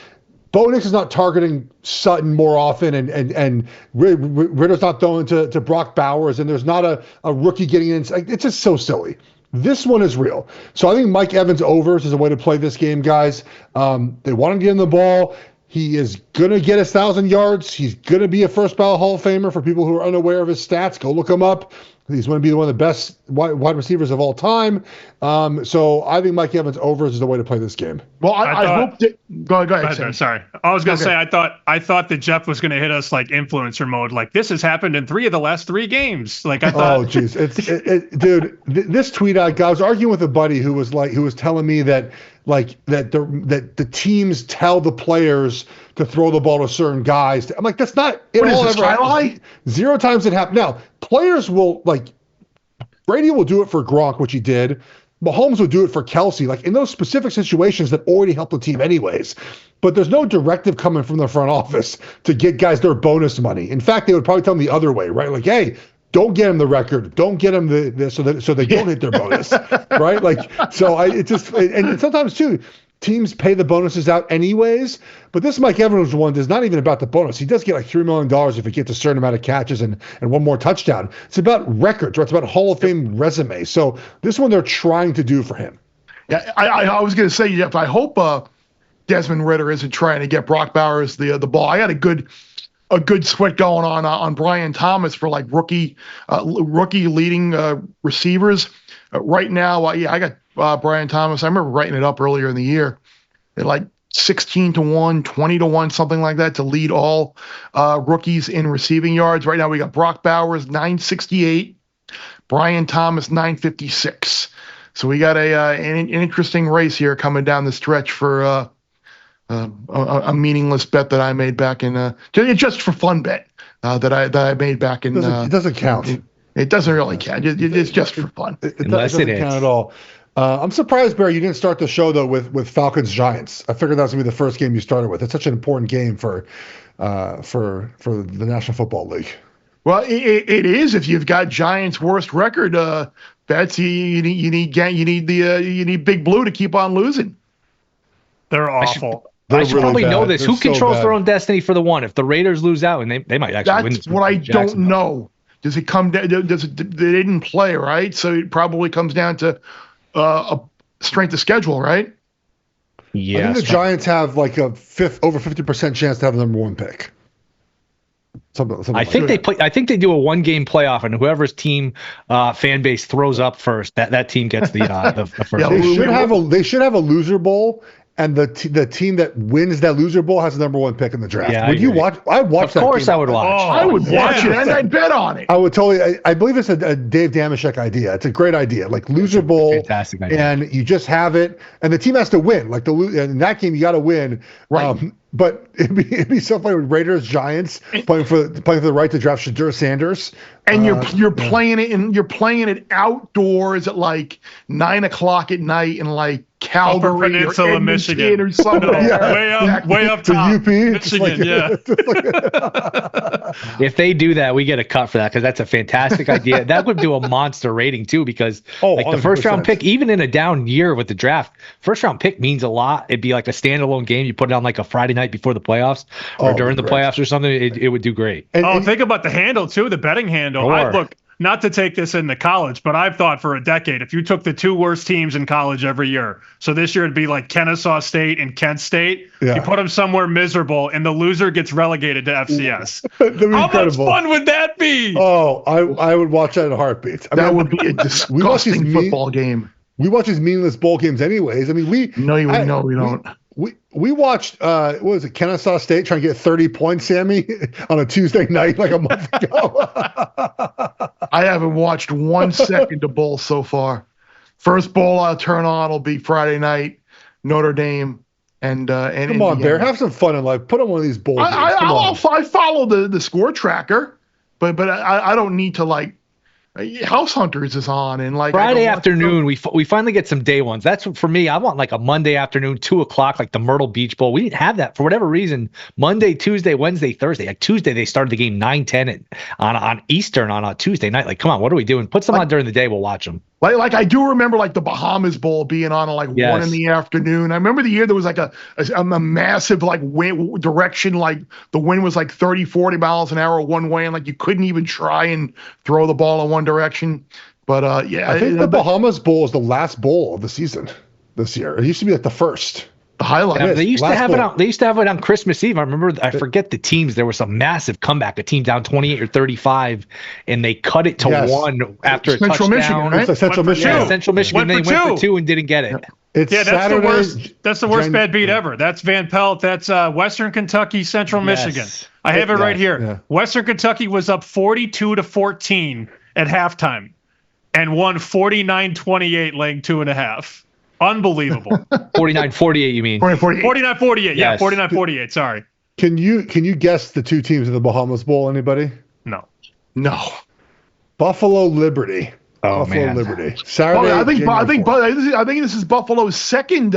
Bo Nix is not targeting Sutton more often, and Ritter's not throwing to Brock Bowers, and there's not a rookie getting in. It's just so silly. This one is real. So I think Mike Evans overs is a way to play this game, guys. They want to get him the ball. He is going to get 1,000 yards. He's going to be a first ballot Hall of Famer. For people who are unaware of his stats, go look him up. He's going to be one of the best wide receivers of all time. So I think Mike Evans overs is the way to play this game. Well, I hope that. Go ahead. Ben, sorry. I was going to say, I thought that Geoff was going to hit us like influencer mode. Like, this has happened in 3 of the last 3 games. Like, I thought. Oh, geez. Dude, this tweet I was arguing with a buddy who was telling me that the teams tell the players to throw the ball to certain guys. I'm like, that's not it. All ever happened. 0 times it happened. Now, players will Brady will do it for Gronk, which he did. Mahomes would do it for Kelsey, like in those specific situations that already helped the team anyways. But there's no directive coming from the front office to get guys their bonus money. In fact, they would probably tell them the other way, right? Like, hey, don't get them the record. Don't get them so they don't hit their bonus, right? Like, so and sometimes too, teams pay the bonuses out anyways. But this Mike Evans one is not even about the bonus. He does get like $3 million if he gets a certain amount of catches and one more touchdown. It's about records, right? It's about Hall of Fame resume. So this one they're trying to do for him. Yeah, I was going to say, Jeff, I hope Desmond Ridder isn't trying to get Brock Bowers the ball. I had a good sweat going on Brian Thomas for like rookie leading receivers. Right now, I got Brian Thomas. I remember writing it up earlier in the year. They're like 16-1, 20-1, something like that to lead all rookies in receiving yards. Right now, we got Brock Bowers 968, Brian Thomas 956. So we got an interesting race here coming down the stretch for a meaningless bet that I made back in just for fun bet that I made back in. It doesn't count. It doesn't really count. It's just for fun. It doesn't count at all. I'm surprised, Barry, you didn't start the show though with Falcons Giants. I figured that was gonna be the first game you started with. It's such an important game for the National Football League. Well, it is if you've got Giants' worst record bets. You need Big Blue to keep on losing. They're awful. I should probably know this. They're Who controls so their own destiny for the one? If the Raiders lose out, and they might actually win. That's what I don't know. Does it come down? They didn't play, right? So it probably comes down to a strength of schedule, right? Yeah. I think the Giants have like over 50% chance to have the number 1 pick. Something I think I think they do a 1-game playoff, and whoever's team fan base throws up first, that team gets the first. Yeah, they should have a loser bowl. And the team that wins that loser bowl has the number 1 pick in the draft. Yeah, would you watch? I'd watch that. Of course, game. I would watch. I would watch it, and I'd bet on it. I would totally. I believe it's a Dave Damashek idea. It's a great idea, like loser bowl, fantastic idea. And you just have it, and the team has to win. Like in that game, you got to win. Right. But it'd be so funny with Raiders Giants playing for the right to draft Shadur Sanders. And you're playing it, and you're playing it outdoors at like 9:00 at night in like Calgary Upper Peninsula, or Michigan, or something. way up top, UP, Michigan. If they do that, we get a cut for that because that's a fantastic idea. That would do a monster rating too, because the first round pick, even in a down year with the draft, first round pick means a lot. It'd be like a standalone game. You put it on like a Friday night before the playoffs or during the playoffs or something. It would do great. And think about the handle too, the betting handle. Look, not to take this into college, but I've thought for a decade, if you took the 2 worst teams in college every year, so this year it'd be like Kennesaw State and Kent State, you put them somewhere miserable, and the loser gets relegated to FCS. How much fun would that be? Oh, I would watch that in a heartbeat. That would be a disgusting football game. We watch these meaningless bowl games anyways. I mean, we don't. We watched what was it, Kennesaw State trying to get 30 points, Sammy, on a Tuesday night like a month ago. I haven't watched 1 second of bowl so far. First bowl I'll turn on will be Friday night, Notre Dame and come Indiana. on, Bear, have some fun in life. Put on one of these bowl games. I follow the score tracker, but I don't need to like. House Hunters is on, and like Friday afternoon, we finally get some day ones. That's for me. I want like a Monday afternoon, 2:00, like the Myrtle Beach Bowl. We didn't have that for whatever reason. Monday, Tuesday, Wednesday, Thursday. Like Tuesday, they started the game 9:10 on Eastern on a Tuesday night. Like, come on, what are we doing? Put some on during the day. We'll watch them. Like I do remember like the Bahamas Bowl being on at like 1 in the afternoon. I remember the year there was like a massive like wind direction, like the wind was like 30, 40 miles an hour one way, and like you couldn't even try and throw the ball in one direction. But yeah, I think the Bahamas Bowl is the last bowl of the season this year. It used to be like the first. The highlight. Yeah, they used to have it on Christmas Eve. I remember. I forget the teams. There was a massive comeback. A team down 28 or 35, and they cut it to one after a Central touchdown. Michigan, right? It's Central Michigan. Yeah, Central Michigan. They went for two and didn't get it. It's that's Saturday, the worst. That's the worst bad beat ever. That's Van Pelt. That's Western Kentucky, Central Michigan. I have it right here. Yeah. Western Kentucky was up 42-14 at halftime, and won 49-28, laying 2.5. Unbelievable. 49-48, you mean? 49-48. Yeah, Yes. 49-48. Sorry. Can you guess the two teams in the Bahamas Bowl? Anybody? No. Buffalo Liberty. Oh, Buffalo man. Liberty. Saturday. I think January 4th. this is Buffalo's second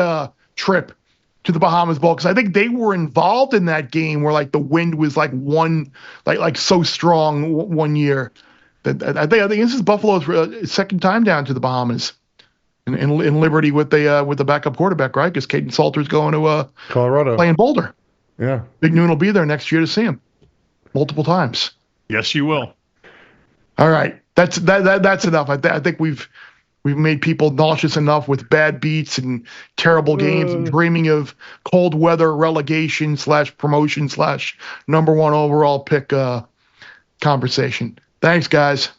trip to the Bahamas Bowl, because I think they were involved in that game where like the wind was like so strong one year. That I think this is Buffalo's second time down to the Bahamas. In Liberty with the backup quarterback, right? Because Caden Salter's going to Colorado. play in Boulder. Yeah. Big Noon will be there next year to see him multiple times. Yes, you will. All right, that's enough. I think we've made people nauseous enough with bad beats and terrible games and dreaming of cold weather relegation / promotion / number one overall pick conversation. Thanks, guys.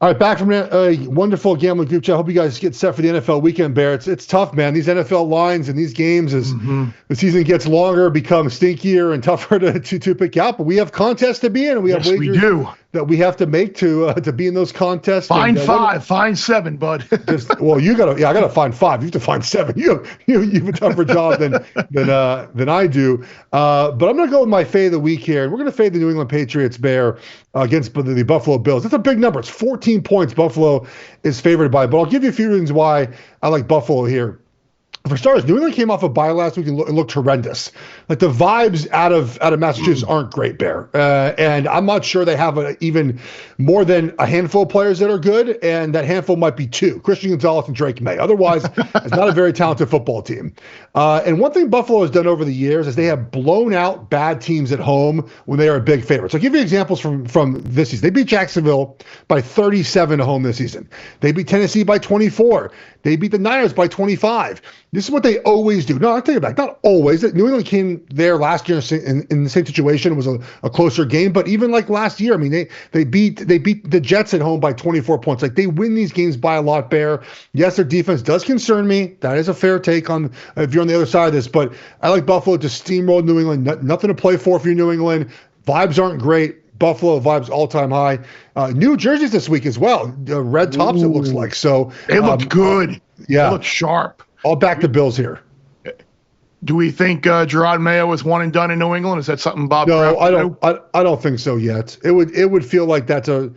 All right, back from a wonderful gambling group chat. I hope you guys get set for the NFL weekend, Bear. It's tough, man. These NFL lines and these games, as the season gets longer, become stinkier and tougher to pick out. But we have contests to be in, and we have wagers that we have to make to be in those contests. Find 5, find 7, bud. I gotta find 5. You have to find 7. You have a tougher job than I do. But I'm gonna go with my fade of the week here, and we're gonna fade the New England Patriots, Bear, against the Buffalo Bills. That's a big number. It's 14 points Buffalo is favored by. But I'll give you a few reasons why I like Buffalo here. For starters, New England came off a bye last week and looked horrendous. Like the vibes out of Massachusetts aren't great, Bear. And I'm not sure they have even more than a handful of players that are good, and that handful might be 2, Christian Gonzalez and Drake May. Otherwise, it's not a very talented football team. And one thing Buffalo has done over the years is they have blown out bad teams at home when they are a big favorite. So I'll give you examples from this season. They beat Jacksonville by 37 at home this season. They beat Tennessee by 24. They beat the Niners by 25. This is what they always do. No, I'll take it back. Not always. New England came there last year in the same situation. It was a closer game. But even like last year, I mean, they beat the Jets at home by 24 points. Like they win these games by a lot, Bear. Yes, their defense does concern me. That is a fair take on if you're on the other side of this. But I like Buffalo to steamroll New England. Nothing to play for you're New England. Vibes aren't great. Buffalo vibes all-time high. New jerseys this week as well. Red tops, it looks like. So they look good. Yeah. They look sharp. I'll back the Bills here. Do we think Gerard Mayo is one and done in New England? Is that something Bob? No, I don't think so yet. It would feel like that's a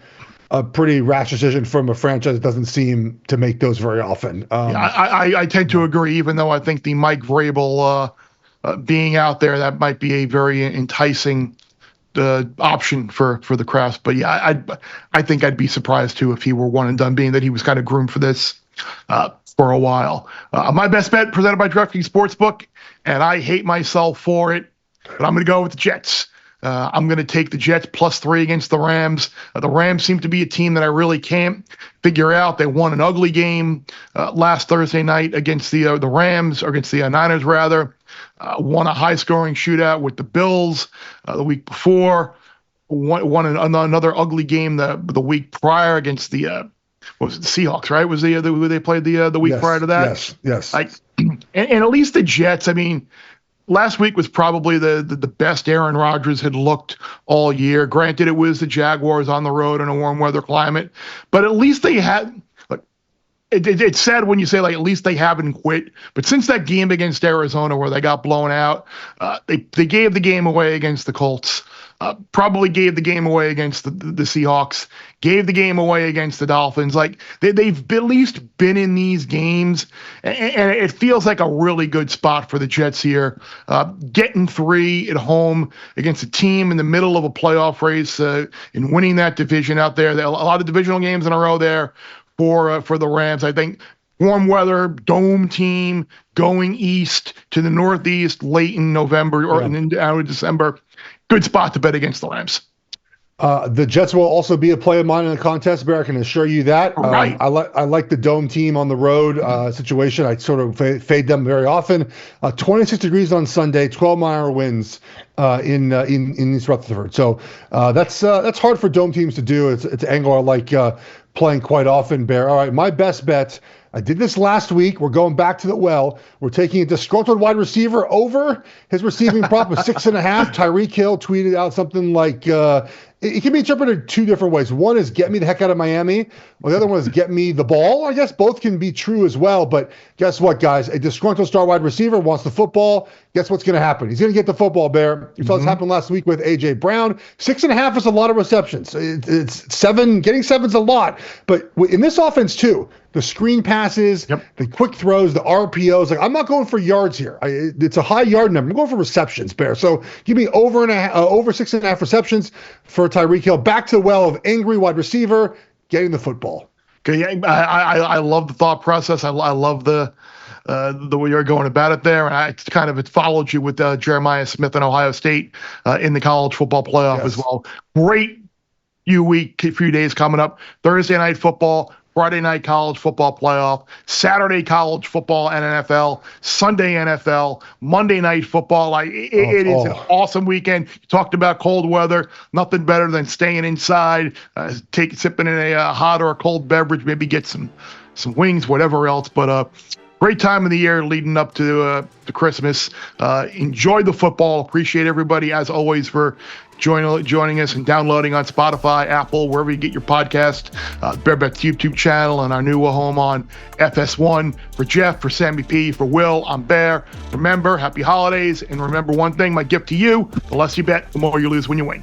pretty rash decision from a franchise that doesn't seem to make those very often. I tend to agree, even though I think the Mike Vrabel being out there, that might be a very enticing option for the Crafts. But yeah, I think I'd be surprised too if he were one and done, being that he was kind of groomed for this for a while. My best bet presented by DraftKings Sportsbook, and I hate myself for it, but I'm going to go with the Jets. I'm going to take the Jets +3 against the Rams. The Rams seem to be a team that I really can't figure out. They won an ugly game last Thursday night against the Rams, or against the Niners rather. Won a high-scoring shootout with the Bills the week before. Won another ugly game the week prior against the what was it, the Seahawks, right? Was who they played the week prior to that? Yes. And at least the Jets, I mean, last week was probably the best Aaron Rodgers had looked all year. Granted, it was the Jaguars on the road in a warm weather climate, but at least they had. It's sad when you say, like, at least they haven't quit. But since that game against Arizona where they got blown out, they gave the game away against the Colts, probably gave the game away against the Seahawks, gave the game away against the Dolphins. Like, they've at least been in these games, and it feels like a really good spot for the Jets here. Getting 3 at home against a team in the middle of a playoff race and winning that division out there. A lot of divisional games in a row there for the Rams. I think warm weather, dome team, going east to the Northeast late in November or out of December. Good spot to bet against the Rams. The Jets will also be a play of mine in the contest, Bear. I can assure you that. Right. I like the dome team on the road situation. I sort of fade them very often. 26 degrees on Sunday, 12-mile winds in East Rutherford. So that's hard for dome teams to do. It's an angle I like playing quite often, Bear. All right, my best bet. I did this last week. We're going back to the well. We're taking a disgruntled wide receiver over. His receiving prop was 6.5. Tyreek Hill tweeted out something like, it can be interpreted two different ways. One is get me the heck out of Miami. Well, the other one is get me the ball. I guess both can be true as well. But guess what, guys? A disgruntled star wide receiver wants the football. Guess what's going to happen? He's going to get the football, Bear. You saw this happen last week with A.J. Brown. 6.5 is a lot of receptions. It's 7. Getting 7's a lot. But in this offense, too, the screen passes, the quick throws, the RPOs. Like, I'm not going for yards here. It's a high yard number. I'm going for receptions, Bear. So give me over 6.5 receptions for Tyreek Hill. Back to the well of angry wide receiver getting the football. Okay, I love the thought process. I love the way you're going about it there. And it followed you with Jeremiah Smith and Ohio State in the college football playoff as well. Great few days coming up. Thursday night football, Friday night college football playoff, Saturday college football and NFL, Sunday NFL, Monday night football. It is an awesome weekend. You talked about cold weather. Nothing better than staying inside, sipping in a hot or a cold beverage, maybe get some wings, whatever else. But great time of the year leading up to Christmas. Enjoy the football. Appreciate everybody, as always, for joining us and downloading on Spotify, Apple, wherever you get your podcast, Bear Bet's YouTube channel, and our new home on FS1. For Jeff, for Sammy P, for Will, I'm Bear. Remember, happy holidays, and remember one thing, my gift to you: the less you bet, the more you lose when you win.